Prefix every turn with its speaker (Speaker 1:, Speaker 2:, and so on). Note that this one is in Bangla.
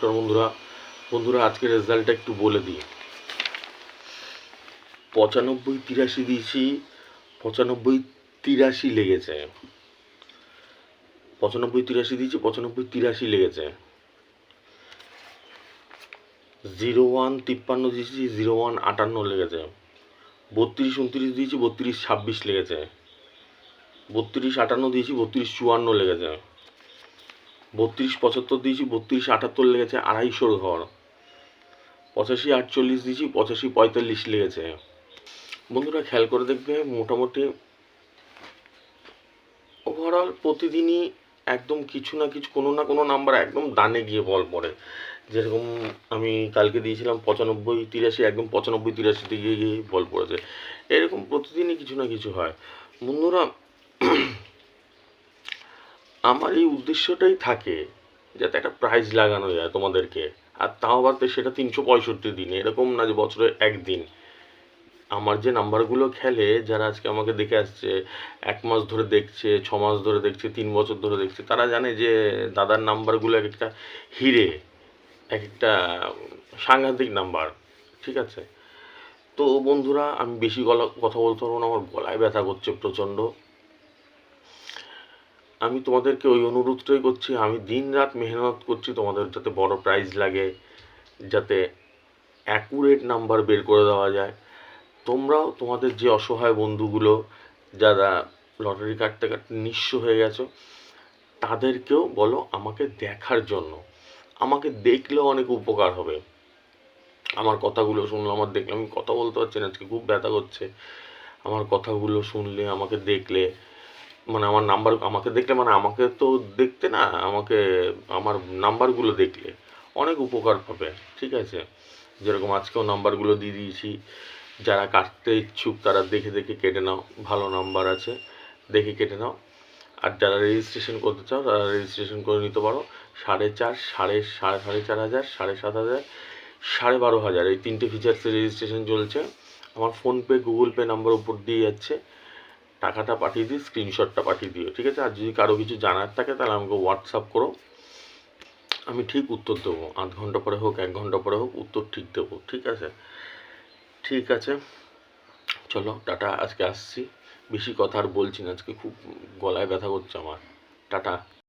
Speaker 1: নমস্কার বন্ধুরা আজকে রেজাল্টটা একটু বলে দিই। 95-83 দিয়েছি, 95-83 লেগেছে। 95-83 দিয়েছি, 95-83 লেগেছে। 01-53 দিয়েছি, 01-58 লেগেছে। 32-29 দিয়েছি, 32-26 লেগেছে। 32-58 দিয়েছি, 32-54 লেগেছে। 32-75 দিয়েছি, 32-78 লেগেছে, 250 ঘর। 85-48 দিয়েছি, 85-45 লেগেছে। বন্ধুরা খেয়াল করে দেখবে, মোটামুটি ওভারঅল প্রতিদিনই একদম কিছু না কিছু কোনো না কোনো নাম্বার একদম ডানে গিয়ে বল পড়ে। যেরকম আমি কালকে দিয়েছিলাম 95-83, একদম 95-83 দিকে গিয়ে বল পড়েছে। এরকম প্রতিদিনই কিছু না কিছু হয়। বন্ধুরা আমার এই উদ্দেশ্যটাই থাকে যাতে একটা প্রাইজ লাগানো যায় তোমাদেরকে, আর তাও আবার সেটা 365 দিন, এরকম না যে বছরে একদিন। আমার যে নাম্বারগুলো খেলে, যারা আজকে আমাকে দেখে আসছে, 1 মাস ধরে দেখছে, 6 মাস ধরে দেখছে, 3 বছর ধরে দেখছে, তারা জানে যে দাদার নাম্বারগুলো এক একটা হিরে, এক একটা সাংঘাতিক নাম্বার। ঠিক আছে, তো বন্ধুরা আমি বেশি কথা বলতে পারবো না, আমার গলায় ব্যথা করছে প্রচণ্ড। আমি তোমাদেরকে ওই অনুরোধটাই করছি, আমি দিন রাত মেহনত করছি তোমাদের যাতে বড় প্রাইজ লাগে, যাতে অ্যাকুরেট নাম্বার বের করে দেওয়া যায়। তোমরাও তোমাদের যে অসহায় বন্ধুগুলো যারা লটারি কাটতে কাটতে নিঃস্ব হয়ে গেছো, তাদেরকেও বলো আমাকে দেখার জন্য। আমাকে দেখলেও অনেক উপকার হবে। আমার কথাগুলো শুনলে, আমার দেখলে, আমি কথা বলতে পারছি না আজকে, খুব ব্যথা করছে। আমার কথাগুলো শুনলে, আমাকে দেখলে, মানে আমার নাম্বার, আমাকে দেখলে মানে আমাকে তো দেখতে না, আমাকে আমার নাম্বারগুলো দেখলে অনেক উপকার পাবে। ঠিক আছে, যেরকম আজকেও নাম্বারগুলো দিয়ে দিয়েছি। যারা কাটতে ইচ্ছুক তারা দেখে দেখে কেটে নাও, ভালো নাম্বার আছে, দেখে কেটে নাও। আর যারা রেজিস্ট্রেশন করতে চাও তারা রেজিস্ট্রেশন করে নিতে পারো। 4.5, 4.5 হাজার, 7,500, 12,500 এই 3টে ফিচার্সে রেজিস্ট্রেশন চলছে। আমার ফোনপে, গুগল পে নাম্বার উপর দিয়ে যাচ্ছে, টাকাটা পাঠিয়ে দিই, স্ক্রিনশটটা পাঠিয়ে দিও। ঠিক আছে, আর যদি কারো কিছু জানার থাকে তাহলে আমাকে হোয়াটসঅ্যাপ করো, আমি ঠিক উত্তর দেবো। 8 ঘন্টা পরে হোক, 1 ঘন্টা পরে হোক, উত্তর ঠিক দেবো। ঠিক আছে, ঠিক আছে, চলো টাটা, আজকে আসছি। বেশি কথা আর বলছি না, আজকে খুব গলায় ব্যথা করছে আমার। টাটা।